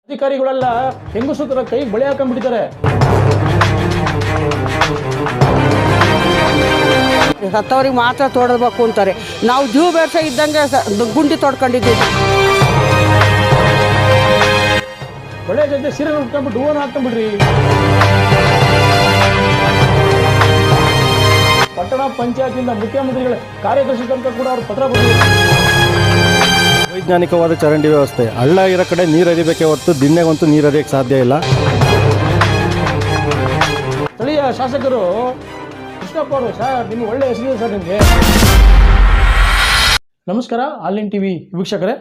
ಅಧಿಕಾರಿಗಳೆಲ್ಲ ಹೆಂಗಸೂತರ ಕೈ ಬಳೆ ಹಾಕೊಂಡ್ಬಿಟ್ಟಿದ್ದಾರೆ. ಸತ್ತವ್ರಿಗೆ ಮಾತ್ರ ತೋಡಬೇಕು ಅಂತಾರೆ. ನಾವು ಜೀವ ಬೇರ್ಸ ಇದ್ದಂಗೆ ಗುಂಡಿ ತೊಡ್ಕೊಂಡಿದ್ದೀವಿ. ಒಳ್ಳೆ ಜೊತೆ ಸೀರೆ ಉಟ್ಕೊಂಡ್ಬಿಟ್ಟು ಹೂವನ್ನ ಹಾಕೊಂಡ್ಬಿಡ್ರಿ. ಪಟ್ಟಣ ಪಂಚಾಯತಿಂದ ಮುಖ್ಯಮಂತ್ರಿಗಳ ಕಾರ್ಯದರ್ಶಿ ತನಕ ಕೂಡ ಅವ್ರು ಪತ್ರ ಬರೆದಿದ್ದಾರೆ. ವೈಜ್ಞಾನಿಕವಾದ ಚರಂಡಿ ವ್ಯವಸ್ಥೆ. ಹಳ್ಳ ಇರೋ ಕಡೆ ನೀರು ಹರಿಬೇಕೆ ಹೊರತು ದಿನ್ನೆಗಂತೂ ನೀರು ಹರಿಯಕ್ಕೆ ಸಾಧ್ಯ ಇಲ್ಲ. ಸ್ಥಳೀಯ ಶಾಸಕರು ಕೃಷ್ಣಪ್ಪ ಅವರು, ಸರ್ ನಿಮ್ಗೆ ಒಳ್ಳೆ ಹೆಸರಿದೆ ಸರ್ ನಿಮಗೆ. ನಮಸ್ಕಾರ ಆಲ್ ಇನ್ ಟಿವಿ ವೀಕ್ಷಕರೇ.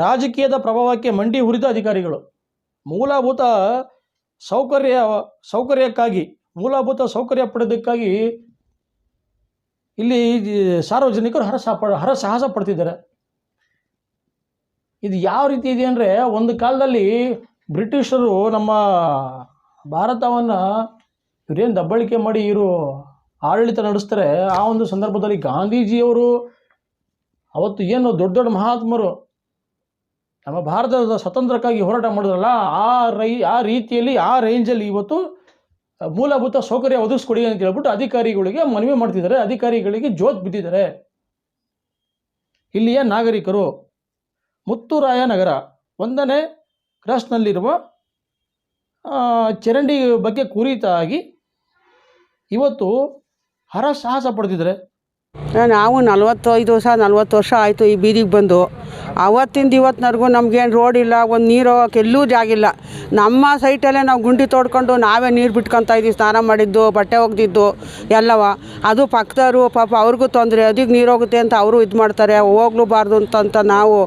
ರಾಜಕೀಯದ ಪ್ರಭಾವಕ್ಕೆ ಮಂಡಿ ಹುರಿದ ಅಧಿಕಾರಿಗಳು ಮೂಲಭೂತ ಸೌಕರ್ಯ ಪಡೆದಕ್ಕಾಗಿ ಇಲ್ಲಿ ಸಾರ್ವಜನಿಕರು ಹರಸಾಹಸ ಪಡ್ತಿದ್ದಾರೆ. ಇದು ಯಾವ ರೀತಿ ಇದೆ ಅಂದರೆ, ಒಂದು ಕಾಲದಲ್ಲಿ ಬ್ರಿಟಿಷರು ನಮ್ಮ ಭಾರತವನ್ನು ಇವರೇನು ದಬ್ಬಳಿಕೆ ಮಾಡಿ ಇವರು ಆಡಳಿತ ನಡೆಸ್ತಾರೆ. ಆ ಒಂದು ಸಂದರ್ಭದಲ್ಲಿ ಗಾಂಧೀಜಿಯವರು ಅವತ್ತು ಏನು ದೊಡ್ಡ ದೊಡ್ಡ ಮಹಾತ್ಮರು ನಮ್ಮ ಭಾರತದ ಸ್ವತಂತ್ರಕ್ಕಾಗಿ ಹೋರಾಟ ಮಾಡಿದ್ರಲ್ಲ, ಆ ರೀತಿಯಲ್ಲಿ ಆ ರೇಂಜಲ್ಲಿ ಇವತ್ತು ಮೂಲಭೂತ ಸೌಕರ್ಯ ಒದಗಿಸ್ಕೊಡಿ ಅಂತ ಹೇಳ್ಬಿಟ್ಟು ಅಧಿಕಾರಿಗಳಿಗೆ ಮನವಿ ಮಾಡ್ತಿದ್ದಾರೆ. ಅಧಿಕಾರಿಗಳಿಗೆ ಜೋತ್ ಬಿದ್ದಿದ್ದಾರೆ. ಇಲ್ಲಿಯ ನಾಗರಿಕರು ಮುತ್ತುರಾಯ ನಗರ 1ನೇ ಕ್ರಾಸ್ನಲ್ಲಿರುವ ಚರಂಡಿ ಬಗ್ಗೆ ಕುರಿತಾಗಿ ಇವತ್ತು ಹರಸಾಹಸ ಪಡ್ತಿದ್ದಾರೆ. ನಾವು 40 ವರ್ಷ ಆಯಿತು ಈ ಬೀದಿಗೆ ಬಂದು. ಅವತ್ತಿಂದ ಇವತ್ತಿನವರೆಗೂ ನಮಗೇನು ರೋಡ್ ಇಲ್ಲ, ಒಂದು ನೀರು ಹೋಗೋಕೆ ಎಲ್ಲೂ ಜಾಗಿಲ್ಲ. ನಮ್ಮ ಸೈಟಲ್ಲೇ ನಾವು ಗುಂಡಿ ತೋಡ್ಕೊಂಡು ನಾವೇ ನೀರು ಬಿಟ್ಕೊತಾ ಇದ್ದೀವಿ. ಸ್ನಾನ ಮಾಡಿದ್ದು, ಬಟ್ಟೆ ಒಗೆದಿದ್ದು ಎಲ್ಲವ. ಅದು ಪಕ್ಕದವರು ಪಾಪ ಅವ್ರಿಗೂ ತೊಂದರೆ. ಅದಕ್ಕೆ ನೀರು ಹೋಗುತ್ತೆ ಅಂತ ಅವರು ಇದು ಮಾಡ್ತಾರೆ. ಹೋಗ್ಲೂಬಾರ್ದು ಅಂತ ನಾವು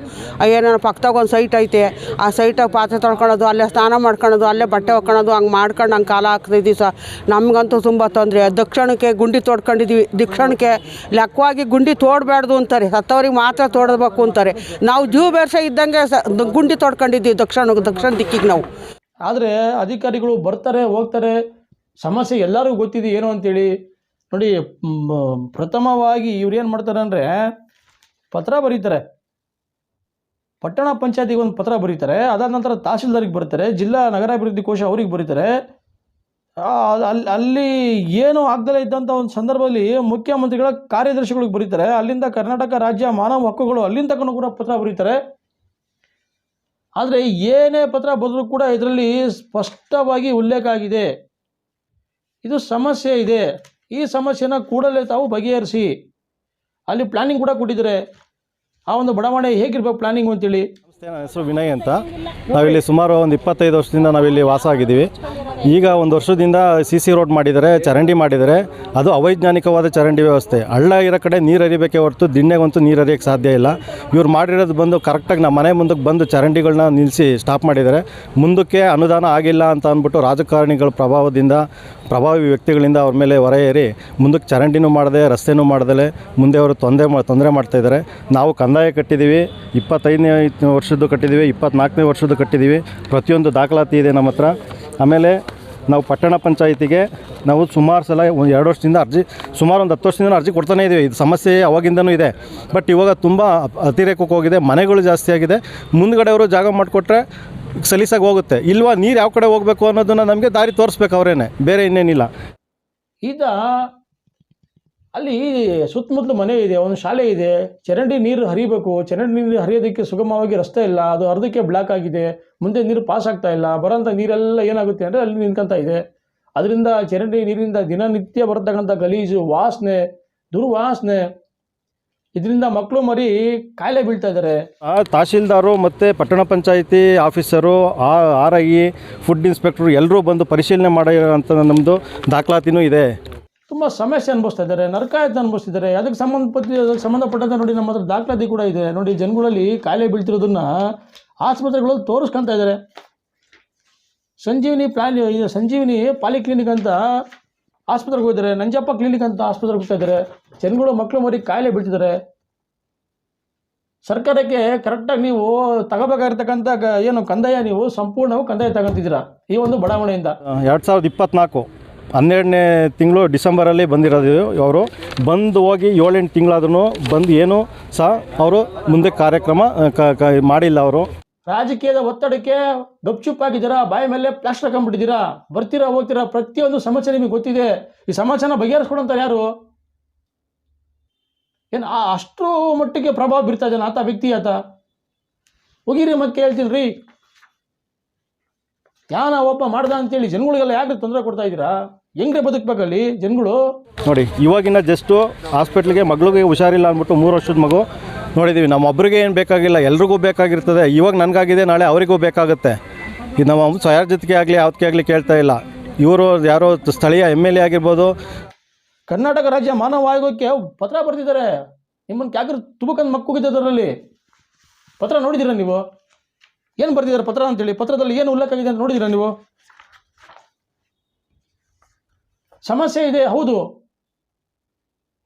ಏನಾರು ಪಕ್ಕದಾಗ ಒಂದು ಸೈಟ್ ಐತೆ, ಆ ಸೈಟಾಗಿ ಪಾತ್ರೆ ತೊಳ್ಕೊಳೋದು, ಅಲ್ಲೇ ಸ್ನಾನ ಮಾಡ್ಕೊಳೋದು, ಅಲ್ಲೇ ಬಟ್ಟೆ ಒಗ್ಕೊಳೋದು, ಹಂಗೆ ಮಾಡ್ಕೊಂಡು ಹಂಗೆ ಕಾಲ ಹಾಕ್ತಿದ್ದೀವಿ ಸರ್. ನಮಗಂತೂ ತುಂಬ ತೊಂದರೆ. ದಕ್ಷಿಣಕ್ಕೆ ಗುಂಡಿ ತೋಡ್ಕೊಂಡಿದ್ದೀವಿ. ದಕ್ಷಿಣಕ್ಕೆ ಲೆಕ್ಕವಾಗಿ ಗುಂಡಿ ತೋಡಬಾರ್ದು ಅಂತಾರೆ. ಸತ್ತವ್ರಿಗೆ ಮಾತ್ರ ತೋಡಬೇಕು ಅಂತಾರೆ. ನಾವು ಜೀವ ಬೇರ್ಸ ಇದ್ದಂಗೆ ಗುಂಡಿ ತೊಡ್ಕೊಂಡಿದ್ದೀವಿ ದಕ್ಷಿಣ ದಿಕ್ಕಿಗೆ ನಾವು. ಆದರೆ ಅಧಿಕಾರಿಗಳು ಬರ್ತಾರೆ ಹೋಗ್ತಾರೆ. ಸಮಸ್ಯೆ ಎಲ್ಲರಿಗೂ ಗೊತ್ತಿದೆ ಏನು ಅಂತೇಳಿ. ನೋಡಿ, ಪ್ರಥಮವಾಗಿ ಇವ್ರು ಏನು ಮಾಡ್ತಾರೆ ಅಂದರೆ, ಪತ್ರ ಬರೀತಾರೆ. ಪಟ್ಟಣ ಪಂಚಾಯತಿಗೆ ಒಂದು ಪತ್ರ ಬರೀತಾರೆ. ಅದಾದ ನಂತರ ತಹಸೀಲ್ದಾರಿಗೆ ಬರ್ತಾರೆ. ಜಿಲ್ಲಾ ನಗರಾಭಿವೃದ್ಧಿ ಕೋಶ ಅವ್ರಿಗೆ ಬರೀತಾರೆ. ಅಲ್ಲಿ ಏನೂ ಆಗದಲ್ಲೇ ಇದ್ದಂಥ ಒಂದು ಸಂದರ್ಭದಲ್ಲಿ ಮುಖ್ಯಮಂತ್ರಿಗಳ ಕಾರ್ಯದರ್ಶಿಗಳಿಗೆ ಬರೀತಾರೆ. ಅಲ್ಲಿಂದ ಕರ್ನಾಟಕ ರಾಜ್ಯ ಮಾನವ ಹಕ್ಕುಗಳು ಅಲ್ಲಿಂದ ತನಕ ಕೂಡ ಪತ್ರ ಬರೀತಾರೆ. ಆದರೆ ಏನೇ ಪತ್ರ ಬರೆದರೂ ಕೂಡ ಇದರಲ್ಲಿ ಸ್ಪಷ್ಟವಾಗಿ ಉಲ್ಲೇಖ ಆಗಿದೆ, ಇದು ಸಮಸ್ಯೆ ಇದೆ, ಈ ಸಮಸ್ಯೆನ ಕೂಡಲೇ ತಾವು ಬಗೆಹರಿಸಿ. ಅಲ್ಲಿ ಪ್ಲಾನಿಂಗ್ ಕೂಡ ಕೊಟ್ಟಿದ್ದಾರೆ. ಆ ಒಂದು ಬಡಾವಣೆ ಹೇಗಿರ್ಬೇಕು ಪ್ಲಾನಿಂಗ್ ಅಂತೇಳಿ. ನನ್ನ ಹೆಸರು ವಿನಯ್ ಅಂತ. ನಾವಿಲ್ಲಿ ಸುಮಾರು ಒಂದು 25 ವರ್ಷದಿಂದ ನಾವಿಲ್ಲಿ ವಾಸ ಆಗಿದ್ದೀವಿ. ಈಗ ಒಂದು ವರ್ಷದಿಂದ CC ರೋಡ್ ಮಾಡಿದ್ದಾರೆ, ಚರಂಡಿ ಮಾಡಿದ್ದಾರೆ. ಅದು ಅವೈಜ್ಞಾನಿಕವಾದ ಚರಂಡಿ ವ್ಯವಸ್ಥೆ. ಹಳ್ಳ ಇರೋ ಕಡೆ ನೀರು ಹರಿಬೇಕೆ ಹೊರತು ದಿನ್ನೆಗಂತೂ ನೀರು ಹರಿಯೋಕ್ಕೆ ಸಾಧ್ಯ ಇಲ್ಲ. ಇವ್ರು ಮಾಡಿರೋದು ಬಂದು ಕರೆಕ್ಟಾಗಿ ನಮ್ಮ ಮನೆ ಮುಂದಕ್ಕೆ ಬಂದು ಚರಂಡಿಗಳನ್ನ ನಿಲ್ಲಿಸಿ ಸ್ಟಾಪ್ ಮಾಡಿದ್ದಾರೆ. ಮುಂದಕ್ಕೆ ಅನುದಾನ ಆಗಿಲ್ಲ ಅಂತ ಅಂದ್ಬಿಟ್ಟು ರಾಜಕಾರಣಿಗಳ ಪ್ರಭಾವಿ ವ್ಯಕ್ತಿಗಳಿಂದ ಅವ್ರ ಮೇಲೆ ಹೊರೆ ಏರಿ ಮುಂದಕ್ಕೆ ಚರಂಡಿನೂ ಮಾಡದೆ, ರಸ್ತೆನೂ ಮಾಡ್ದಲೆ ಮುಂದೆ ಅವರು ತೊಂದರೆ ಮಾಡ್ತಾಯಿದ್ದಾರೆ. ನಾವು ಕಂದಾಯ ಕಟ್ಟಿದ್ದೀವಿ, 25ನೇ ವರ್ಷದ್ದು ಕಟ್ಟಿದ್ದೀವಿ, 24ನೇ ವರ್ಷದ್ದು ಕಟ್ಟಿದ್ದೀವಿ. ಪ್ರತಿಯೊಂದು ದಾಖಲಾತಿ ಇದೆ ನಮ್ಮ ಹತ್ರ. ಆಮೇಲೆ ನಾವು ಪಟ್ಟಣ ಪಂಚಾಯಿತಿಗೆ ನಾವು ಸುಮಾರು ಸಲ 2 ವರ್ಷದಿಂದ ಸುಮಾರು ಒಂದು 10 ವರ್ಷದಿಂದ ಅರ್ಜಿ ಕೊಡ್ತಾನೇ ಇದ್ದೀವಿ. ಇದು ಸಮಸ್ಯೆ ಅವಾಗಿಂದನೂ ಇದೆ. ಬಟ್ ಇವಾಗ ತುಂಬ ಅತಿರೇಕಕ್ಕೆ ಹೋಗಿದೆ. ಮನೆಗಳು ಜಾಸ್ತಿ ಆಗಿದೆ. ಮುಂದ್ಗಡೆ ಅವರು ಜಾಗ ಮಾಡಿಕೊಟ್ರೆ ಸಲೀಸಾಗಿ ಹೋಗುತ್ತೆ. ಇಲ್ವಾ ನೀರು ಯಾವ ಕಡೆ ಹೋಗಬೇಕು ಅನ್ನೋದನ್ನು ನಮಗೆ ದಾರಿ ತೋರಿಸ್ಬೇಕು ಅವರೇನೆ, ಬೇರೆ ಇನ್ನೇನಿಲ್ಲ. ಈಗ ಅಲ್ಲಿ ಸುತ್ತಮುತ್ತಲು ಮನೆ ಇದೆ, ಒಂದು ಶಾಲೆ ಇದೆ, ಚರಂಡಿ ನೀರು ಹರಿಬೇಕು. ಚರಂಡಿ ನೀರು ಹರಿಯೋದಕ್ಕೆ ಸುಗಮವಾಗಿ ರಸ್ತೆ ಇಲ್ಲ, ಅದು ಅರ್ಧಕ್ಕೆ ಬ್ಲಾಕ್ ಆಗಿದೆ. ಮುಂದೆ ನೀರು ಪಾಸ್ ಆಗ್ತಾ ಇಲ್ಲ. ಬರೋಂಥ ನೀರೆಲ್ಲ ಏನಾಗುತ್ತೆ ಅಂದರೆ ಅಲ್ಲಿ ನಿಂತ್ಕೊಂತ ಇದೆ. ಅದರಿಂದ ಚರಂಡಿ ನೀರಿನಿಂದ ದಿನನಿತ್ಯ ಬರತಕ್ಕಂಥ ಗಲೀಜು, ವಾಸನೆ, ದುರ್ವಾಸನೆ, ಇದರಿಂದ ಮಕ್ಕಳು ಮರಿ ಕಾಯಿಲೆ ಬೀಳ್ತಾ ಇದ್ದಾರೆ. ತಹಶೀಲ್ದಾರು ಮತ್ತು ಪಟ್ಟಣ panchayat officer, RI, food inspector ಎಲ್ಲರೂ ಬಂದು ಪರಿಶೀಲನೆ ಮಾಡಿರೋಂಥ ನಮ್ಮದು ದಾಖಲಾತಿನೂ ಇದೆ. ತುಂಬ ಸಮಸ್ಯೆ ಅನುಭವಿಸ್ತಾ ಇದ್ದಾರೆ, ನರಕಾಯತ ಅನುಭವಿಸ್ತಿದ್ದಾರೆ. ಅದಕ್ಕೆ ಸಂಬಂಧಪಟ್ಟಂತೆ ನೋಡಿ ನಮ್ಮ ಹತ್ರ ದಾಖಲಾತಿ ಕೂಡ ಇದೆ. ನೋಡಿ, ಜನಗಳಲ್ಲಿ ಕಾಯಿಲೆ ಬೀಳ್ತಿರೋದನ್ನು ಆಸ್ಪತ್ರೆಗಳಲ್ಲಿ ತೋರಿಸ್ಕೊಳ್ತಾ ಇದ್ದಾರೆ. ಸಂಜೀವಿನಿ ಪಾಲಿಕ್ಲಿನಿಕ್ ಅಂತ ಆಸ್ಪತ್ರೆಗೆ ಹೋಗಿದ್ದಾರೆ, ನಂಜಪ್ಪ ಕ್ಲಿನಿಕ್ ಅಂತ ಆಸ್ಪತ್ರೆಗೆ ಹೋಗ್ತಾ ಇದ್ದಾರೆ. ಜನಗಳು ಮಕ್ಕಳು ಮರಿ ಕಾಯಿಲೆ ಬೀಳ್ತಿದ್ದಾರೆ. ಸರ್ಕಾರಕ್ಕೆ ಕರೆಕ್ಟಾಗಿ ನೀವು ತಗೋಬೇಕಾಗಿರ್ತಕ್ಕಂಥ ಏನು ಕಂದಾಯ, ನೀವು ಸಂಪೂರ್ಣವಾಗಿ ಕಂದಾಯ ತಗೊಂತಿದ್ದೀರಾ ಈ ಒಂದು ಬಡಾವಣೆಯಿಂದ. 2024 12ನೇ ತಿಂಗಳು ಡಿಸೆಂಬರಲ್ಲಿ ಬಂದಿರೋದು. ಅವರು ಬಂದು ಹೋಗಿ 7-8 ತಿಂಗಳಾದ್ರೂ ಬಂದು ಏನೂ ಸಹ ಅವರು ಮುಂದೆ ಕಾರ್ಯಕ್ರಮ ಮಾಡಿಲ್ಲ ಅವರು. ರಾಜಕೀಯದ ಒತ್ತಡಕ್ಕೆ ಗಪ್ಚುಪ್ ಆಗಿದ್ದೀರಾ, ಬಾಯಿ ಮೇಲೆ ಪ್ಲಾಸ್ಟರ್ ಹಾಕೊಂಡ್ಬಿಟ್ಟಿದ್ದೀರಾ, ಬರ್ತೀರಾ ಹೋಗ್ತೀರಾ, ಪ್ರತಿಯೊಂದು ಸಮಸ್ಯೆ ನಿಮಗೆ ಗೊತ್ತಿದೆ. ಈ ಸಮಸ್ಯೆನ ಬಗೆಹರಿಸ್ಕೊಡಂತಾರೆ ಯಾರು? ಏನು ಅಷ್ಟು ಮಟ್ಟಿಗೆ ಪ್ರಭಾವ ಬೀರ್ತಾ ಇದ್ದಾನೆ ಆತ ವ್ಯಕ್ತಿ? ಆತ ಹೋಗಿರಿ ಮತ್ತೆ ಹೇಳ್ತೀನಿ ರೀ, ಯಾನ ಒಬ್ಬ ಮಾಡ್ದ ಅಂತೇಳಿ ಜನಗಳಿಗೆಲ್ಲ ಯಾಕೆ ತೊಂದರೆ ಕೊಡ್ತಾ ಇದ್ದೀರಾ? ಹೆಂಗ್ರೆ ಬದುಕಬೇಕಲ್ಲಿ ಜನಗಳು? ನೋಡಿ, ಇವಾಗಿನ ಜಸ್ಟು ಹಾಸ್ಪಿಟ್ಲಿಗೆ ಮಗಳಿಗೆ ಹುಷಾರಿಲ್ಲ ಅಂದ್ಬಿಟ್ಟು 3 ವರ್ಷದ ಮಗು ನೋಡಿದ್ದೀವಿ. ನಮ್ಮೊಬ್ಬರಿಗೆ ಏನು ಬೇಕಾಗಿಲ್ಲ, ಎಲ್ರಿಗೂ ಬೇಕಾಗಿರ್ತದೆ. ಇವಾಗ ನನಗಾಗಿದೆ, ನಾಳೆ ಅವರಿಗೂ ಬೇಕಾಗುತ್ತೆ. ಇದು ನಮ್ಮ ಯಾರ ಜೊತೆಗೆ ಆಗಲಿ ಯಾವ್ದಕ್ಕೆ ಆಗಲಿ ಕೇಳ್ತಾ ಇಲ್ಲ. ಇವರು ಯಾರೋ ಸ್ಥಳೀಯ MLA ಆಗಿರ್ಬೋದು. ಕರ್ನಾಟಕ ರಾಜ್ಯ ಮಾನವ ಆಯೋಗಕ್ಕೆ ಪತ್ರ ಬರೆದಿದ್ದಾರೆ. ನಿಮ್ಮನ್ನು ಕ್ಯಾಕರ್ ತುಬಕಂದು ಮಕ್ಕುಗಿದೆ ಅದರಲ್ಲಿ ಪತ್ರ ನೋಡಿದ್ದೀರಾ ನೀವು? ಏನು ಬರ್ತಿದ್ದಾರೆ ಪತ್ರ ಅಂತೇಳಿ? ಪತ್ರದಲ್ಲಿ ಏನು ಉಲ್ಲೇಖ ಆಗಿದೆ ಅಂತ ನೋಡಿದ್ದೀರಾ ನೀವು? ಸಮಸ್ಯೆ ಇದೆ, ಹೌದು,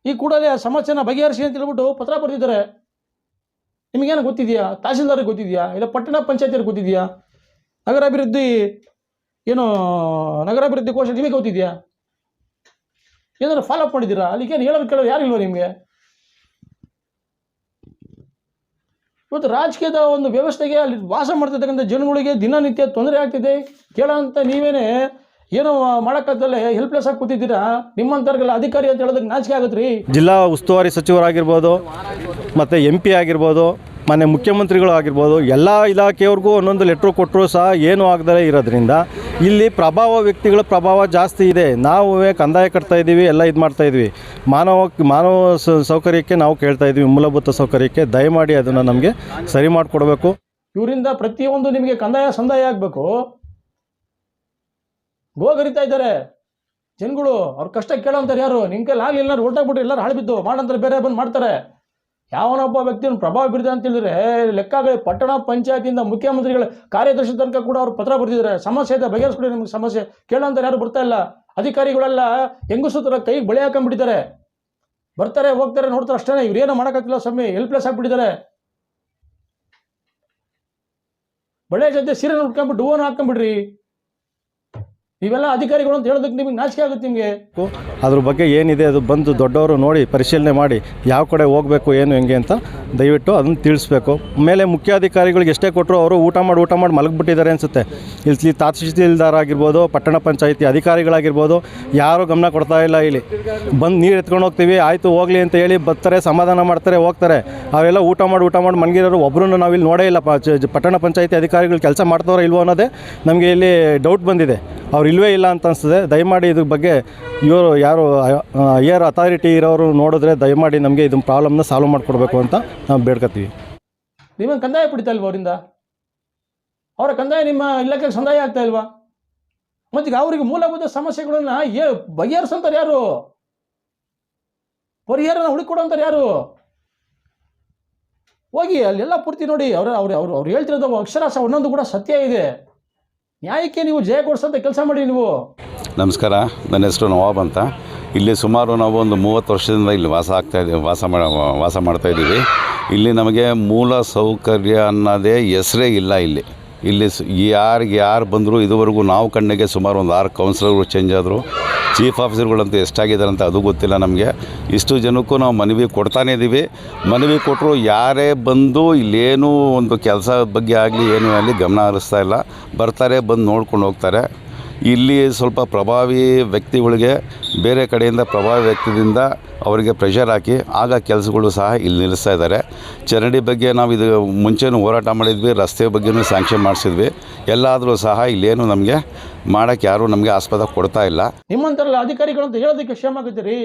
ಈ ಕೂಡಲೇ ಆ ಸಮಸ್ಯೆನ ಬಗೆಹರಿಸಿ ಅಂತ ಹೇಳ್ಬಿಟ್ಟು ಪತ್ರ ಬರೆದಿದ್ದಾರೆ. ನಿಮಗೇನು ಗೊತ್ತಿದೆಯಾ? ತಹಸೀಲ್ದಾರ್ಗೆ ಗೊತ್ತಿದೆಯಾ? ಇಲ್ಲ ಪಟ್ಟಣ ಪಂಚಾಯತಿಯವ್ರಿಗೆ ಗೊತ್ತಿದೆಯಾ? ನಗರಾಭಿವೃದ್ಧಿ ನಗರಾಭಿವೃದ್ಧಿ ಕೋಶ ನಿಮಗೆ ಗೊತ್ತಿದೆಯಾ? ಏನಾದ್ರು ಫಾಲೋಅಪ್ ಮಾಡಿದ್ದೀರಾ? ಅಲ್ಲಿಗೇನು ಹೇಳೋದು ಕೇಳೋರು ಯಾರು ಇಲ್ವ ನಿಮಗೆ? ಇವತ್ತು ರಾಜಕೀಯದ ಒಂದು ವ್ಯವಸ್ಥೆಗೆ ಅಲ್ಲಿ ವಾಸ ಮಾಡ್ತಿರ್ತಕ್ಕಂಥ ಜನಗಳಿಗೆ ದಿನನಿತ್ಯ ತೊಂದರೆ ಆಗ್ತಿದೆ. ಕೇಳೋಂಥ ನೀವೇನೇ ಏನೋ ಮಾಡೋಕ್ಕಾಗದಲ್ಲೇ ಹೆಲ್ಪ್ಲೆಸ್ ಆಗಿ ಕೂತಿದ್ದೀರಾ. ನಿಮ್ಮಂಥವ್ರಿಗೆಲ್ಲ ಅಧಿಕಾರಿ ಅಂತ ಹೇಳೋದಕ್ಕೆ ನಾಚಿಕೆ ಆಗುತ್ತೆ ರೀ. ಜಿಲ್ಲಾ ಉಸ್ತುವಾರಿ ಸಚಿವರಾಗಿರ್ಬೋದು, ಮತ್ತು MP ಆಗಿರ್ಬೋದು, ಮಾನ್ಯ ಮುಖ್ಯಮಂತ್ರಿಗಳು ಆಗಿರ್ಬೋದು, ಎಲ್ಲ ಇಲಾಖೆಯವ್ರಿಗೂ ಒಂದೊಂದು ಲೆಟ್ರು ಕೊಟ್ಟರು ಸಹ ಏನೂ ಆಗದಲೇ ಇರೋದ್ರಿಂದ ಇಲ್ಲಿ ಪ್ರಭಾವ ಜಾಸ್ತಿ ಇದೆ. ನಾವು ಕಂದಾಯ ಕಟ್ತಾ ಇದ್ದೀವಿ, ಎಲ್ಲ ಇದು ಮಾಡ್ತಾಯಿದ್ವಿ. ಮಾನವ ಸೌಕರ್ಯಕ್ಕೆ ನಾವು ಕೇಳ್ತಾ ಇದ್ವಿ, ಮೂಲಭೂತ ಸೌಕರ್ಯಕ್ಕೆ. ದಯಮಾಡಿ ಅದನ್ನು ನಮಗೆ ಸರಿ ಮಾಡಿಕೊಡ್ಬೇಕು. ಇವರಿಂದ ಪ್ರತಿಯೊಂದು ನಿಮಗೆ ಕಂದಾಯ ಸಂದಾಯ ಆಗಬೇಕು. ಗೋಗರಿತಾ ಇದ್ದಾರೆ ಜನಗಳು. ಅವ್ರ ಕಷ್ಟ ಕೇಳೋಂತಾರೆ ಯಾರು? ನಿಮ್ಮ ಕೈಲಿ ಆಗಲಿಲ್ಲ ಹೊರಟಾಗ್ಬಿಟ್ರೆ ಎಲ್ಲರೂ ಹಾಳ್ಬಿದ್ದು ಮಾಡಂತಾರೆ, ಬೇರೆ ಬಂದು ಮಾಡ್ತಾರೆ. ಯಾವನೊಬ್ಬ ವ್ಯಕ್ತಿಯನ್ನು ಪ್ರಭಾವ ಬೀರಿದೆ ಅಂತ ಹೇಳಿದ್ರೆ ಲೆಕ್ಕಗಳು ಪಟ್ಟಣ ಪಂಚಾಯತಿಯಿಂದ ಮುಖ್ಯಮಂತ್ರಿಗಳ ಕಾರ್ಯದರ್ಶಿ ತನಕ ಕೂಡ ಅವ್ರು ಪತ್ರ ಬರೆದಿದ್ದಾರೆ. ಸಮಸ್ಯೆ ಇದೆ, ಬಗೆಹರಿಸ್ಕೊಡಿ ನಿಮಗೆ ಸಮಸ್ಯೆ. ಕೇಳೋಂತಾರೆ ಯಾರು ಬರ್ತಾ ಇಲ್ಲ. ಅಧಿಕಾರಿಗಳೆಲ್ಲ ಹೆಂಗಸು ಥರ ಕೈಗೆ ಬಳೆ ಹಾಕೊಂಡ್ಬಿಟ್ಟಿದ್ದಾರೆ. ಬರ್ತಾರೆ ಹೋಗ್ತಾರೆ ನೋಡ್ತಾರೆ ಅಷ್ಟೇ. ಇವ್ರೇನೋ ಮಾಡೋಕ್ಕಾಗ್ತಿಲ್ಲ ಸ್ವಾಮಿ, ಹೆಲ್ಪ್ಲೆಸ್ ಆಗಿಬಿಟ್ಟಿದ್ದಾರೆ. ಬಳೆ ಜೊತೆ ಸೀರೆನ ಉಟ್ಕೊಂಡ್ಬಿಟ್ಟು ಹೂವನ್ನ ಹಾಕೊಂಡ್ಬಿಡ್ರಿ. ಇವೆಲ್ಲ ಅಧಿಕಾರಿಗಳು ಅಂತ ಹೇಳೋದಕ್ಕೆ ನಿಮಗೆ ನಾಚಿಕೆ ಆಗುತ್ತೆ ನಿಮಗೆ. ಅದ್ರ ಬಗ್ಗೆ ಏನಿದೆ ಅದು ಬಂದು ದೊಡ್ಡವರು ನೋಡಿ ಪರಿಶೀಲನೆ ಮಾಡಿ ಯಾವ ಕಡೆ ಹೋಗಬೇಕು ಏನು ಹೆಂಗೆ ಅಂತ ದಯವಿಟ್ಟು ಅದನ್ನು ತಿಳಿಸ್ಬೇಕು. ಮೇಲೆ ಮುಖ್ಯಾಧಿಕಾರಿಗಳಿಗೆ ಎಷ್ಟೇ ಕೊಟ್ಟರು ಅವರು ಊಟ ಮಾಡಿ ಮಲಗಿಬಿಟ್ಟಿದ್ದಾರೆ ಅನಿಸುತ್ತೆ. ಇಲ್ಲಿ ತಹಸೀಲ್ದಾರ್ ಆಗಿರ್ಬೋದು, ಪಟ್ಟಣ ಪಂಚಾಯಿತಿ ಅಧಿಕಾರಿಗಳಾಗಿರ್ಬೋದು, ಯಾರೂ ಗಮನ ಕೊಡ್ತಾ ಇಲ್ಲ. ಇಲ್ಲಿ ಬಂದು ನೀರು ಎತ್ಕೊಂಡು ಹೋಗ್ತೀವಿ, ಆಯಿತು ಹೋಗಲಿ ಅಂತ ಹೇಳಿ ಬರ್ತಾರೆ, ಸಮಾಧಾನ ಮಾಡ್ತಾರೆ, ಹೋಗ್ತಾರೆ. ಅವೆಲ್ಲ ಊಟ ಮಾಡಿ ಮಲಗಿರೋರು ಒಬ್ಬರನ್ನು ನಾವಿಲ್ಲಿ ನೋಡೇ ಇಲ್ಲ. ಪಟ್ಟಣ ಪಂಚಾಯಿತಿ ಅಧಿಕಾರಿಗಳು ಕೆಲಸ ಮಾಡ್ತಾರೋ ಇಲ್ವೋ ಅನ್ನೋದೇ ನಮಗೆ ಇಲ್ಲಿ ಡೌಟ್ ಬಂದಿದೆ. ಅವ್ರು ಇಲ್ಲವೇ ಇಲ್ಲ ಅಂತ ಅನಿಸ್ತದೆ. ದಯಮಾಡಿ ಇದ್ರ ಬಗ್ಗೆ ಇವರು ಯಾರು ಹೈಯರ್ ಅಥಾರಿಟಿ ಇರೋರು ನೋಡಿದ್ರೆ ದಯಮಾಡಿ ನಮಗೆ ಇದನ್ನ ಪ್ರಾಬ್ಲಮ್ನ ಸಾಲ್ವ್ ಮಾಡಿಕೊಡ್ಬೇಕು ಅಂತ ನಾವು ಬೇಡ್ಕೊತೀವಿ. ನೀವೇನು ಕಂದಾಯ ಪಡಿತಾ ಇಲ್ವಾ ಅವರಿಂದ? ಅವರ ಕಂದಾಯ ನಿಮ್ಮ ಇಲಾಖೆಗೆ ಸಂದಾಯ ಆಗ್ತಾ ಇಲ್ವಾ? ಮತ್ತೀಗ ಅವರಿಗೆ ಮೂಲಭೂತ ಸಮಸ್ಯೆಗಳನ್ನ ಬಗೆಹರಿಸಂತಾರೆ ಯಾರು? ಪರಿಹಾರನ ಹುಡುಕೊಡೋಂತಾರೆ ಯಾರು? ಹೋಗಿ ಅಲ್ಲೆಲ್ಲ ಪೂರ್ತಿ ನೋಡಿ. ಅವ್ರು ಹೇಳ್ತಿರೋದು ಅಕ್ಷರಾಸ ಒಂದೊಂದು ಕೂಡ ಸತ್ಯ ಇದೆ. ನ್ಯಾಯಕ್ಕೆ ನೀವು ಜಯ ಕೊಡಿಸೋಂಥ ಕೆಲಸ ಮಾಡಿ ನೀವು. ನಮಸ್ಕಾರ, ನನ್ನ ಹೆಸರು ನವಾಬ್ ಅಂತ. ಇಲ್ಲಿ ಸುಮಾರು ನಾವು ಒಂದು 30 ವರ್ಷದಿಂದ ಇಲ್ಲಿ ವಾಸ ಮಾಡ್ತಾಯಿದ್ದೀವಿ. ಇಲ್ಲಿ ನಮಗೆ ಮೂಲ ಸೌಕರ್ಯ ಅನ್ನೋದೇ ಹೆಸರೇ ಇಲ್ಲ. ಇಲ್ಲಿ ಯಾರು ಬಂದರೂ ಇದುವರೆಗೂ ನಾವು ಕಣ್ಣಿಗೆ ಸುಮಾರು ಒಂದು 6 ಕೌನ್ಸಿಲರ್ಗಳು ಚೇಂಜ್ ಆದರು. ಚೀಫ್ ಆಫೀಸರ್ಗಳಂತೂ ಎಷ್ಟಾಗಿದ್ದಾರೆ ಅಂತ ಅದು ಗೊತ್ತಿಲ್ಲ ನಮಗೆ. ಇಷ್ಟು ಜನಕ್ಕೂ ನಾವು ಮನವಿ ಕೊಡ್ತಾನೇ ಇದ್ದೀವಿ. ಮನವಿ ಕೊಟ್ಟರು ಯಾರೇ ಬಂದು ಇಲ್ಲೇನೂ ಒಂದು ಕೆಲಸ ಬಗ್ಗೆ ಆಗಲಿ ಏನೂ ಆಗಲಿ ಗಮನ ಹರಿಸ್ತಾ ಇಲ್ಲ. ಬರ್ತಾರೆ, ಬಂದು ನೋಡ್ಕೊಂಡು ಹೋಗ್ತಾರೆ. ಇಲ್ಲಿ ಸ್ವಲ್ಪ ಪ್ರಭಾವಿ ವ್ಯಕ್ತಿಗಳಿಗೆ ಬೇರೆ ಕಡೆಯಿಂದ ಪ್ರಭಾವಿ ವ್ಯಕ್ತಿಯಿಂದ ಅವರಿಗೆ ಪ್ರೆಷರ್ ಹಾಕಿ ಆಗ ಕೆಲಸಗಳು ಸಹ ಇಲ್ಲಿ ನಿಲ್ಲಿಸ್ತಾ ಇದ್ದಾರೆ. ಚರಂಡಿ ಬಗ್ಗೆ ನಾವು ಇದು ಮುಂಚೆನೂ ಹೋರಾಟ ಮಾಡಿದ್ವಿ, ರಸ್ತೆ ಬಗ್ಗೆನೂ ಸ್ಯಾಂಕ್ಷನ್ ಮಾಡಿಸಿದ್ವಿ. ಎಲ್ಲಾದರೂ ಸಹ ಇಲ್ಲೇನು ನಮಗೆ ಮಾಡೋಕ್ಕೆ ಯಾರೂ ನಮಗೆ ಆಸ್ಪದ ಕೊಡ್ತಾ ಇಲ್ಲ. ನಿಮ್ಮಂಥರಲ್ಲ ಅಧಿಕಾರಿಗಳು ಅಂತ ಹೇಳೋದಕ್ಕೆ ಕ್ಷೇಮ ಆಗುತ್ತೆ ರೀ.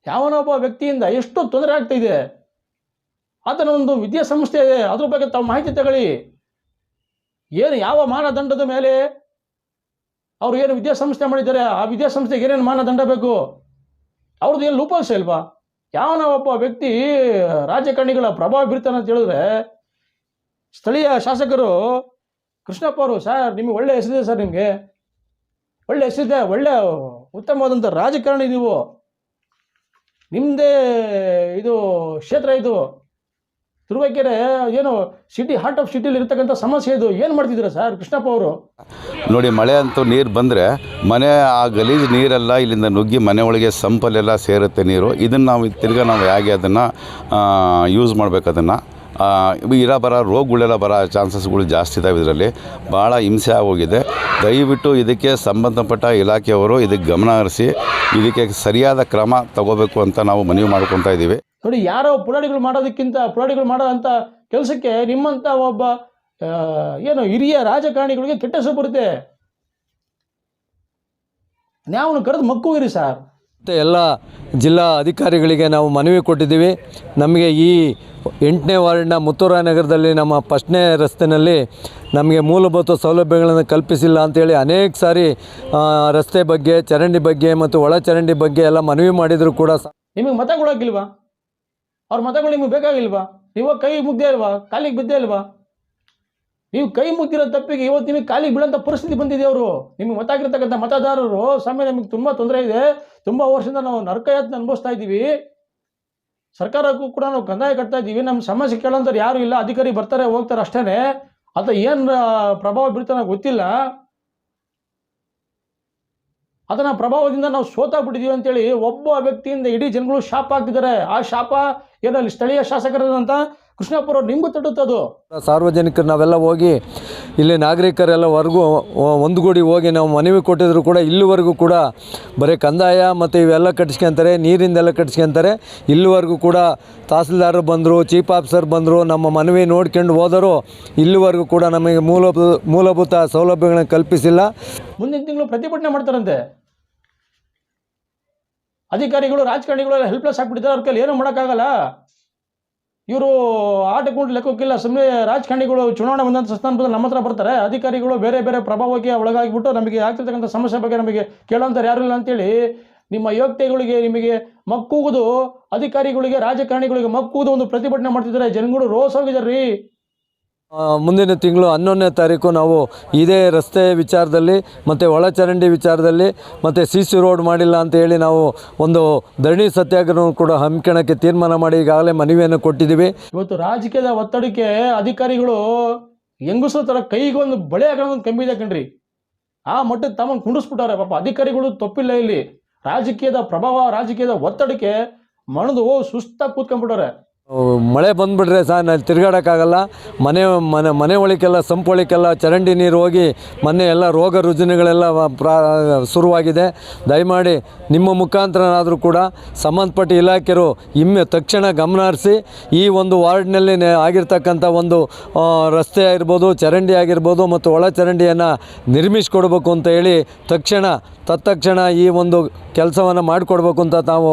ಯಾವನೊಬ್ಬ ವ್ಯಕ್ತಿಯಿಂದ ಎಷ್ಟು ತೊಂದರೆ ಆಗ್ತಾ ಇದೆ, ಆತನ ಒಂದು ವಿದ್ಯಾಸಂಸ್ಥೆ ಇದೆ, ಅದ್ರ ಬಗ್ಗೆ ತಾವು ಮಾಹಿತಿ ತಗೊಳ್ಳಿ. ಯಾವ ಮಾನದಂಡದ ಮೇಲೆ ಅವರು ಏನು ವಿದ್ಯಾಸಂಸ್ಥೆ ಮಾಡಿದ್ದಾರೆ, ಆ ವಿದ್ಯಾಸಂಸ್ಥೆಗೆ ಏನೇನು ಮಾನದಂಡ ಬೇಕು, ಅವ್ರದ್ದು ಏನು ಲೂಪಲ್ಸ್ ಇಲ್ವಾ? ಯಾವನ ಒಬ್ಬ ವ್ಯಕ್ತಿ ರಾಜಕಾರಣಿಗಳ ಪ್ರಭಾವ ಬೀರ್ತಾನೆ ಅಂತ ಹೇಳಿದ್ರೆ, ಸ್ಥಳೀಯ ಶಾಸಕರು ಕೃಷ್ಣಪ್ಪ ಅವರು, ಸರ್ ನಿಮಗೆ ಒಳ್ಳೆ ಹೆಸರಿದೆ, ಸರ್ ನಿಮಗೆ ಒಳ್ಳೆ ಹೆಸರಿದೆ, ಒಳ್ಳೆ ಉತ್ತಮವಾದಂಥ ರಾಜಕಾರಣಿ, ನೀವು ನಿಮ್ಮದೇ ಇದು ಕ್ಷೇತ್ರ, ಇದು ತುರುವೇಕೆರೆ ಏನು ಸಿಟಿ, ಹಾರ್ಟ್ ಆಫ್ ಸಿಟಿಲಿ ಇರ್ತಕ್ಕಂಥ ಸಮಸ್ಯೆ ಇದು. ಏನು ಮಾಡ್ತಿದ್ದೀರಾ ಸರ್ ಕೃಷ್ಣಪ್ಪ ಅವರು? ನೋಡಿ, ಮಳೆ ಅಂತೂ ನೀರು ಬಂದರೆ ಮನೆ ಆ ಗಲೀಜು ನೀರೆಲ್ಲ ಇಲ್ಲಿಂದ ನುಗ್ಗಿ ಮನೆ ಒಳಗೆ ಸಂಪಲ್ಲೆಲ್ಲ ಸೇರುತ್ತೆ ನೀರು. ಇದನ್ನು ನಾವು ತಿರ್ಗಾ ನಾವು ಹೇಗೆ ಅದನ್ನು ಯೂಸ್ ಮಾಡಬೇಕು, ಅದನ್ನು ಇರೋ ರೋಗಗಳೆಲ್ಲ ಬರೋ ಚಾನ್ಸಸ್ಗಳು ಜಾಸ್ತಿ ಇದ್ದಾವೆ. ಇದರಲ್ಲಿ ಭಾಳ ಹಿಂಸೆ ಆಗೋಗಿದೆ. ದಯವಿಟ್ಟು ಇದಕ್ಕೆ ಸಂಬಂಧಪಟ್ಟ ಇಲಾಖೆಯವರು ಇದಕ್ಕೆ ಗಮನ ಹರಿಸಿ ಇದಕ್ಕೆ ಸರಿಯಾದ ಕ್ರಮ ತಗೋಬೇಕು ಅಂತ ನಾವು ಮನವಿ ಮಾಡ್ಕೊತಾ ಇದ್ದೀವಿ. ನೋಡಿ, ಯಾರೋ ಪುರಾಣಿಗಳು ಮಾಡೋದಂಥ ಕೆಲಸಕ್ಕೆ ನಿಮ್ಮಂಥ ಒಬ್ಬ ಹಿರಿಯ ರಾಜಕಾರಣಿಗಳಿಗೆ ಕೆಟ್ಟ ಹೆಸರು ಬರುತ್ತೆ. ನಾವು ಕರೆದು ಮಕ್ಕಳಿರಿ ಸರ್. ಮತ್ತು ಎಲ್ಲ ಜಿಲ್ಲಾ ಅಧಿಕಾರಿಗಳಿಗೆ ನಾವು ಮನವಿ ಕೊಟ್ಟಿದ್ದೀವಿ. ನಮಗೆ ಈ 8ನೇ ವಾರ್ಡ್ನ ಮುತ್ತೂರಾಯ ನಗರದಲ್ಲಿ ನಮ್ಮ 1ನೇ ರಸ್ತೆಯಲ್ಲಿ ನಮಗೆ ಮೂಲಭೂತ ಸೌಲಭ್ಯಗಳನ್ನು ಕಲ್ಪಿಸಿಲ್ಲ ಅಂತೇಳಿ ಅನೇಕ ಸಾರಿ ರಸ್ತೆ ಬಗ್ಗೆ, ಚರಂಡಿ ಬಗ್ಗೆ ಮತ್ತು ಒಳ ಚರಂಡಿ ಬಗ್ಗೆ ಎಲ್ಲ ಮನವಿ ಮಾಡಿದರೂ ಕೂಡ ನಿಮಗೆ ಮತ ಕೊಡೋಕ್ಕಿಲ್ವಾ? ಅವ್ರ ಮತಗಳು ನಿಮಗೆ ಬೇಕಾಗಿಲ್ವಾ? ನೀವು ಕೈ ಮುಗ್ದೇ ಇಲ್ವಾ? ಕಾಲಿಗೆ ಬಿದ್ದೇ ಇಲ್ವಾ? ನೀವು ಕೈ ಮುಗ್ದಿರೋ ತಪ್ಪಿಗೆ ಇವತ್ತು ನಿಮಗೆ ಕಾಲಿಗೆ ಬೀಳೋಂಥ ಪರಿಸ್ಥಿತಿ ಬಂದಿದೆ. ಅವರು ನಿಮಗೆ ಮತ ಆಗಿರ್ತಕ್ಕಂಥ ಮತದಾರರು ಸಮಯ ನಮಗೆ ತುಂಬ ತೊಂದರೆ ಇದೆ. ತುಂಬ ವರ್ಷದಿಂದ ನಾವು ನರಕಯಾತನೆ ಅನುಭವಿಸ್ತಾ ಇದ್ದೀವಿ. ಸರ್ಕಾರಕ್ಕೂ ಕೂಡ ನಾವು ಕಂದಾಯ ಕಟ್ತಾ ಇದ್ದೀವಿ. ನಮ್ಮ ಸಮಸ್ಯೆ ಕೇಳೋಂಥವ್ರು ಯಾರೂ ಇಲ್ಲ. ಅಧಿಕಾರಿ ಬರ್ತಾರೆ ಹೋಗ್ತಾರೆ ಅಷ್ಟೇ. ಅದು ಏನು ಪ್ರಭಾವ ಬೀಳ್ತಾನೆ ಗೊತ್ತಿಲ್ಲ. ಅದನ್ನ ಪ್ರಭಾವದಿಂದ ನಾವು ಸೋತಾಗ್ಬಿಟ್ಟಿದ್ದೀವಿ ಅಂತೇಳಿ ಒಬ್ಬ ವ್ಯಕ್ತಿಯಿಂದ ಇಡೀ ಜನಗಳು ಶಾಪ ಆಗ್ತಿದ್ದಾರೆ. ಆ ಶಾಪ ಏನಲ್ಲಿ ಸ್ಥಳೀಯ ಶಾಸಕರಾದಂಥ ಕೃಷ್ಣಪ್ಪರವ್ರು ನಿಮಗೂ ತಟ್ಟುತ್ತದು. ಸಾರ್ವಜನಿಕರು ನಾವೆಲ್ಲ ಹೋಗಿ ಇಲ್ಲಿ ನಾಗರಿಕರೆಲ್ಲವರೆಗೂ ಒಂದುಗೂಡಿ ಹೋಗಿ ನಾವು ಮನವಿ ಕೊಟ್ಟಿದ್ರು ಕೂಡ ಇಲ್ಲಿವರೆಗೂ ಕೂಡ ಬರೀ ಕಂದಾಯ ಮತ್ತು ಇವೆಲ್ಲ ಕಟ್ಸ್ಕೊಂತಾರೆ, ನೀರಿಂದೆಲ್ಲ ಕಟ್ಸ್ಕೊಂತಾರೆ. ಇಲ್ಲಿವರೆಗೂ ಕೂಡ ತಹಸೀಲ್ದಾರರು ಬಂದರು, ಚೀಫ್ ಆಫೀಸರ್ ಬಂದರು, ನಮ್ಮ ಮನವಿ ನೋಡ್ಕೊಂಡು ಹೋದರು. ಇಲ್ಲಿವರೆಗೂ ಕೂಡ ನಮಗೆ ಮೂಲಭೂತ ಸೌಲಭ್ಯಗಳನ್ನು ಕಲ್ಪಿಸಿಲ್ಲ. ಮುಂದಿನ ತಿಂಗಳು ಪ್ರತಿಭಟನೆ ಮಾಡ್ತಾರಂತೆ. ಅಧಿಕಾರಿಗಳು, ರಾಜಕಾರಣಿಗಳೆಲ್ಲ ಹೆಲ್ಪ್ಲೆಸ್ ಆಗಿಬಿಟ್ಟಿದ್ದಾರೆ. ಅವ್ರ ಕೈಲಿ ಏನೂ ಮಾಡೋಕ್ಕಾಗಲ್ಲ. ಇವರು ಆಟಕೊಂಡು ಲೆಕ್ಕಕ್ಕಿಲ್ಲ. ಸುಮ್ಮನೆ ರಾಜಕಾರಣಿಗಳು ಚುನಾವಣೆ ಬಂದಂಥ ಸಂದರ್ಭದಲ್ಲಿ ನಮ್ಮ ಹತ್ರ ಬರ್ತಾರೆ. ಅಧಿಕಾರಿಗಳು ಬೇರೆ ಬೇರೆ ಪ್ರಭಾವಕ್ಕೆ ಒಳಗಾಗಿಬಿಟ್ಟು ನಮಗೆ ಆಗ್ತಿರ್ತಕ್ಕಂಥ ಸಮಸ್ಯೆ ಬಗ್ಗೆ ನಮಗೆ ಕೇಳೋಂಥವ್ರು ಯಾರೂ ಇಲ್ಲ ಅಂತೇಳಿ ನಿಮ್ಮ ಯೋಗ್ಯತೆಗಳಿಗೆ ನಿಮಗೆ ಮಕ್ಕೂಗುದು, ಅಧಿಕಾರಿಗಳಿಗೆ, ರಾಜಕಾರಣಿಗಳಿಗೆ ಮಕ್ಕೂದು ಒಂದು ಪ್ರತಿಭಟನೆ ಮಾಡ್ತಿದ್ದಾರೆ. ಜನಗಳು ರೋಸ್ ಹೋಗಿದ್ದಾರೆ ರೀ. ಮುಂದಿನ ತಿಂಗಳು 11ನೇ ತಾರೀಕು ನಾವು ಇದೇ ರಸ್ತೆ ವಿಚಾರದಲ್ಲಿ ಮತ್ತು ಒಳಚರಂಡಿ ವಿಚಾರದಲ್ಲಿ ಮತ್ತು CC ರೋಡ್ ಮಾಡಿಲ್ಲ ಅಂತ ಹೇಳಿ ನಾವು ಒಂದು ಧರಣಿ ಸತ್ಯಾಗ್ರಹ ಕೂಡ ಹಮ್ಮಿಕೊಳ್ಳೋಕ್ಕೆ ತೀರ್ಮಾನ ಮಾಡಿ ಈಗಾಗಲೇ ಮನವಿಯನ್ನು ಕೊಟ್ಟಿದ್ದೀವಿ. ಇವತ್ತು ರಾಜಕೀಯದ ಒತ್ತಡಕ್ಕೆ ಅಧಿಕಾರಿಗಳು ಹೆಂಗಸರ ಥರ ಕೈಗೊಂದು ಬಳೆ ಹಾಕೋದೊಂದು ಕಮ್ಮಿ ಇದೆ ಕಣ್ರಿ. ಆ ಮಟ್ಟಕ್ಕೆ ತಮ್ಮನ್ನು ಕುಂಡಿಸ್ಬಿಟ್ಟಾರೆ. ಪಾಪ ಅಧಿಕಾರಿಗಳು ತಪ್ಪಿಲ್ಲ. ಇಲ್ಲಿ ರಾಜಕೀಯದ ಪ್ರಭಾವ, ರಾಜಕೀಯದ ಒತ್ತಡಕ್ಕೆ ಮಣದು ಸುಸ್ತಾಗಿ ಕೂತ್ಕೊಂಡ್ಬಿಟ್ಟಾರೆ. ಮಳೆ ಬಂದುಬಿಟ್ರೆ ನಾನು ತಿರುಗಾಡೋಕ್ಕಾಗಲ್ಲ. ಮನೆ ಒಳಗೆಲ್ಲ ಸಂಪೊಳಿಗೆಲ್ಲ ಚರಂಡಿ ನೀರು ಹೋಗಿ ಮೊನ್ನೆ ಎಲ್ಲ ರೋಗ ರುಜಿನಗಳೆಲ್ಲ ಶುರುವಾಗಿದೆ. ದಯಮಾಡಿ ನಿಮ್ಮ ಮುಖಾಂತರನಾದರೂ ಕೂಡ ಸಂಬಂಧಪಟ್ಟ ಇಲಾಖೆಯರು ತಕ್ಷಣ ಗಮನ ಹರಿಸಿ ಈ ಒಂದು ವಾರ್ಡ್ನಲ್ಲಿ ಆಗಿರ್ತಕ್ಕಂಥ ಒಂದು ರಸ್ತೆ ಆಗಿರ್ಬೋದು, ಚರಂಡಿ ಆಗಿರ್ಬೋದು ಮತ್ತು ಒಳ ಚರಂಡಿಯನ್ನು ನಿರ್ಮಿಸಿಕೊಡ್ಬೇಕು ಅಂತ ಹೇಳಿ ತತ್ಕ್ಷಣ ಈ ಒಂದು ಕೆಲಸವನ್ನು ಮಾಡಿಕೊಡ್ಬೇಕು ಅಂತ ನಾವು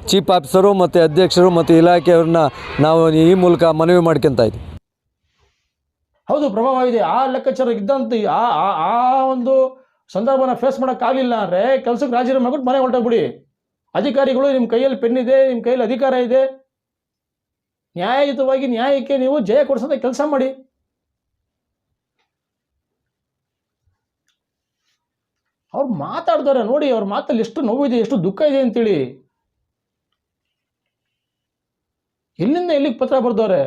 ಚೀಫ್ ಆಫೀಸರು ಮತ್ತು ಅಧ್ಯಕ್ಷರು ಮತ್ತು ಇಲಾಖೆಯವ್ರನ್ನ ನಾವು ಈ ಮೂಲಕ ಮನವಿ ಮಾಡ್ಕೊತಾ ಇದ್ದೀವಿ. ಹೌದು, ಪ್ರಭಾವ ಇದೆ. ಆ ಲೆಕ್ಕಾಚಾರ ಇದ್ದಂತ ಆ ಒಂದು ಸಂದರ್ಭನ ಫೇಸ್ ಮಾಡೋಕ್ಕಾಗಲಿಲ್ಲ ಅಂದರೆ ಕೆಲಸಕ್ಕೆ ರಾಜೀನಾಮೆ ಮಾಡ್ಬಿಟ್ಟು ಮನೆ ಹೊರಟೋಗ್ಬಿಡಿ. ಅಧಿಕಾರಿಗಳು, ನಿಮ್ಮ ಕೈಯಲ್ಲಿ ಪೆನ್ ಇದೆ, ನಿಮ್ಮ ಕೈಯಲ್ಲಿ ಅಧಿಕಾರ ಇದೆ. ನ್ಯಾಯಯುತವಾಗಿ ನ್ಯಾಯಕ್ಕೆ ನೀವು ಜಯ ಕೊಡಿಸೋದೇ ಕೆಲಸ ಮಾಡಿ. ಅವ್ರು ಮಾತಾಡ್ತಾರೆ ನೋಡಿ, ಅವ್ರ ಮಾತಲ್ಲಿ ಎಷ್ಟು ನೋವಿದೆ, ಎಷ್ಟು ದುಃಖ ಇದೆ ಅಂತೇಳಿ. ಎಲ್ಲಿಂದ ಎಲ್ಲಿಗೆ ಪತ್ರ ಬರೆದವ್ರೆ.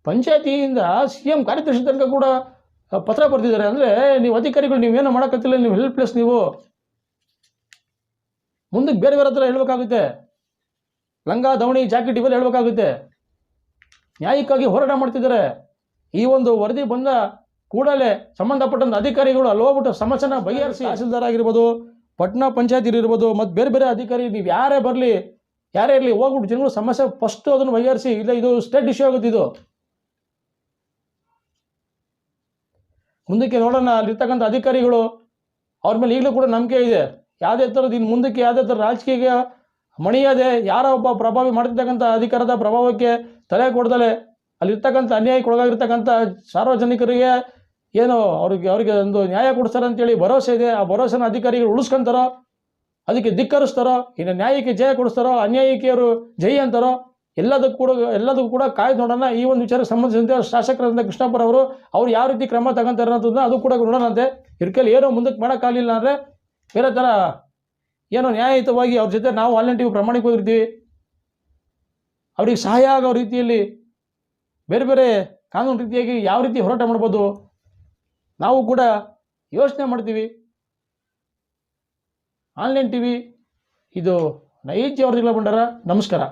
ಪಂಚಾಯತಿಯಿಂದ CM ಕಾರ್ಯದರ್ಶಿ ತನಕ ಕೂಡ ಪತ್ರ ಬರೆದಿದ್ದಾರೆ. ಅಂದರೆ ನೀವು ಅಧಿಕಾರಿಗಳು ನೀವೇನೋ ಮಾಡೋಕ್ಕತ್ತಿಲ್ಲ, ನೀವು ಹೆಲ್ಪ್ಲೆಸ್. ನೀವು ಮುಂದಕ್ಕೆ ಬೇರೆ ಹತ್ರ ಹೇಳ್ಬೇಕಾಗುತ್ತೆ. ಲಂಗ, ದವಣಿ, ಜಾಕೆಟ್ ಇವೆಲ್ಲ ಹೇಳ್ಬೇಕಾಗುತ್ತೆ. ನ್ಯಾಯಕ್ಕಾಗಿ ಹೋರಾಟ ಮಾಡ್ತಿದ್ದಾರೆ. ಈ ಒಂದು ವರದಿ ಬಂದ ಕೂಡಲೇ ಸಂಬಂಧಪಟ್ಟಂಥ ಅಧಿಕಾರಿಗಳು ಅಲ್ಲಿ ಹೋಗ್ಬಿಟ್ಟು ಸಮಸ್ಯೆನ ಬಗೆಹರಿಸಿ, ತಹಸೀಲ್ದಾರ್ ಆಗಿರ್ಬೋದು, ಪಟ್ಟಣ ಪಂಚಾಯತಿ ಇರ್ಬೋದು, ಮತ್ತು ಬೇರೆ ಬೇರೆ ಅಧಿಕಾರಿ ನೀವು ಯಾರೇ ಬರಲಿ, ಯಾರೇ ಇರಲಿ, ಹೋಗ್ಬಿಟ್ಟು ಜನಗಳು ಸಮಸ್ಯೆ ಫಸ್ಟು ಅದನ್ನು ಬಗೆಹರಿಸಿ. ಇಲ್ಲ, ಇದು ಸ್ಟೇಟ್ ಇಶ್ಯೂ ಆಗುತ್ತೆ. ಇದು ಮುಂದಕ್ಕೆ ನೋಡೋಣ. ಅಲ್ಲಿರ್ತಕ್ಕಂಥ ಅಧಿಕಾರಿಗಳು ಅವ್ರ ಮೇಲೆ ಈಗಲೂ ಕೂಡ ನಂಬಿಕೆ ಇದೆ. ಯಾವುದೇ ಥರದ್ದು ಇನ್ನು ಮುಂದಕ್ಕೆ ಯಾವುದೇ ಥರ ರಾಜಕೀಯ ಮಣಿಯದೆ, ಯಾರೋ ಒಬ್ಬ ಪ್ರಭಾವಿ ಮಾಡ್ತಿರ್ತಕ್ಕಂಥ ಅಧಿಕಾರದ ಪ್ರಭಾವಕ್ಕೆ ತಲೆ ಕೊಡ್ದಲೆ ಅಲ್ಲಿರ್ತಕ್ಕಂಥ ಅನ್ಯಾಯಕ್ಕೆ ಒಳಗಾಗಿರ್ತಕ್ಕಂಥ ಸಾರ್ವಜನಿಕರಿಗೆ ಏನು ಅವ್ರಿಗೆ ಒಂದು ನ್ಯಾಯ ಕೊಡಿಸ್ತಾರೆ ಅಂತೇಳಿ ಭರವಸೆ ಇದೆ. ಆ ಭರವಸೆನ ಅಧಿಕಾರಿಗಳು ಉಳಿಸ್ಕೊಂತಾರೋ, ಅದಕ್ಕೆ ಧಿಕ್ಕರಿಸ್ತಾರೋ, ಇನ್ನು ನ್ಯಾಯಕ್ಕೆ ಜಯ ಕೊಡಿಸ್ತಾರೋ, ಅನ್ಯಾಯಕ್ಕೆ ಅವರು ಜೈ ಅಂತಾರೋ, ಎಲ್ಲದಕ್ಕೂ ಕೂಡ ಕಾಯ್ದು ನೋಡೋಣ. ಈ ಒಂದು ವಿಚಾರಕ್ಕೆ ಸಂಬಂಧಿಸಿದಂತೆ ಶಾಸಕರಾದಂಥ ಕೃಷ್ಣಪ್ಪರವರು ಅವ್ರು ಯಾವ ರೀತಿ ಕ್ರಮ ತಗೊಂತಾರೆ ಅನ್ನೋದನ್ನ ಅದು ಕೂಡ ನೋಡೋಣಂತೆ. ಇರ್ಕಲ್ಲಿ ಏನೋ ಮುಂದಕ್ಕೆ ಮಾಡೋಕ್ಕಾಗಲಿಲ್ಲ ಅಂದರೆ ಬೇರೆ ಥರ ಏನೋ ನ್ಯಾಯಯುತವಾಗಿ ಅವ್ರ ಜೊತೆ ನಾವು ಆನ್ಲೈನ್ ಟಿವಿ ಪ್ರಾಮಾಣಿಕವಾಗಿರ್ತೀವಿ. ಅವ್ರಿಗೆ ಸಹಾಯ ಆಗೋ ರೀತಿಯಲ್ಲಿ ಬೇರೆ ಬೇರೆ ಕಾನೂನು ರೀತಿಯಾಗಿ ಯಾವ ರೀತಿ ಹೋರಾಟ ಮಾಡ್ಬೋದು ನಾವು ಕೂಡ ಯೋಚನೆ ಮಾಡ್ತೀವಿ. ಆನ್ಲೈನ್ ಟಿವಿ ಇದು ನೈಜ ವರದಿಗಳ ಭಂಡಾರ. ನಮಸ್ಕಾರ.